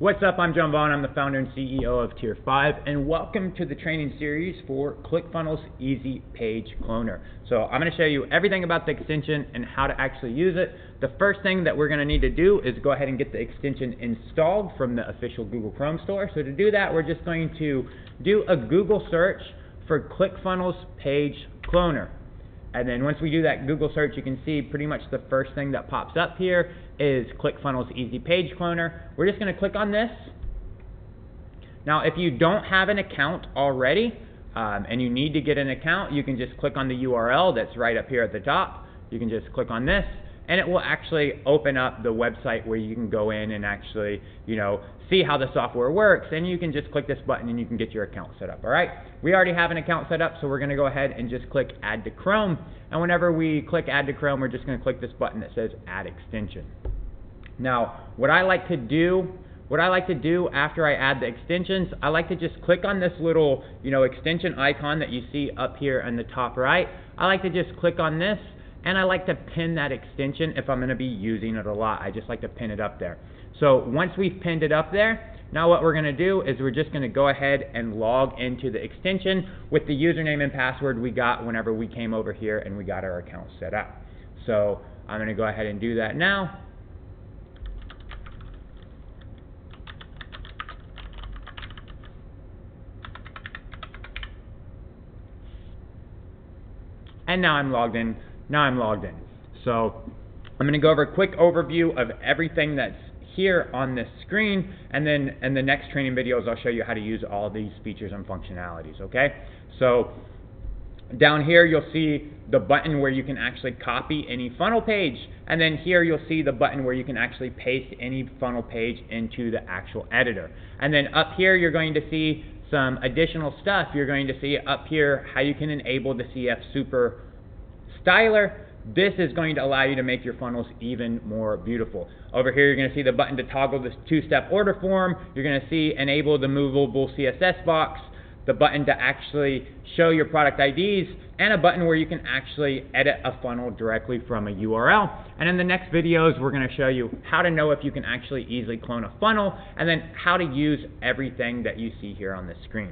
What's up? I'm John Vaughn. I'm the founder and CEO of Tier 5, and welcome to the training series for Clickfunnels Easy Page Cloner. So I'm going to show you everything about the extension and how to actually use it. The first thing that we're going to need to do is go ahead and get the extension installed from the official Google Chrome store. So to do that, we're just going to do a Google search for Clickfunnels Page Cloner. And then once we do that Google search, you can see pretty much the first thing that pops up here is Clickfunnels Easy Page Cloner. We're just going to click on this. Now, if you don't have an account already and you need to get an account, you can just click on the URL that's right up here at the top. You can just click on this, and it will actually open up the website where you can go in and actually, see how the software works, and you can just click this button and you can get your account set up. All right, we already have an account set up, so we're going to go ahead and just click Add to Chrome. And whenever we click Add to Chrome, we're just going to click this button that says Add Extension. Now, what I like to do after I add the extensions, I like to just click on this little, extension icon that you see up here in the top right. I like to just click on this, and I like to pin that extension if I'm going to be using it a lot. I just like to pin it up there. So once we've pinned it up there, now what we're going to do is we're just going to go ahead and log into the extension with the username and password we got whenever we came over here and we got our account set up. So I'm going to go ahead and do that now. And now I'm logged in. So I'm going to go over a quick overview of everything that's here on this screen, and then in the next training videos I'll show you how to use all these features and functionalities, okay? So down here you'll see the button where you can actually copy any funnel page, and then here you'll see the button where you can actually paste any funnel page into the actual editor. And then up here you're going to see some additional stuff. You're going to see up here how you can enable the CF Super Styler. This is going to allow you to make your funnels even more beautiful. Over here you're going to see the button to toggle this two-step order form. You're going to see enable the movable CSS box, the button to actually show your product IDs, and a button where you can actually edit a funnel directly from a URL. And in the next videos we're going to show you how to know if you can actually easily clone a funnel, and then how to use everything that you see here on the screen.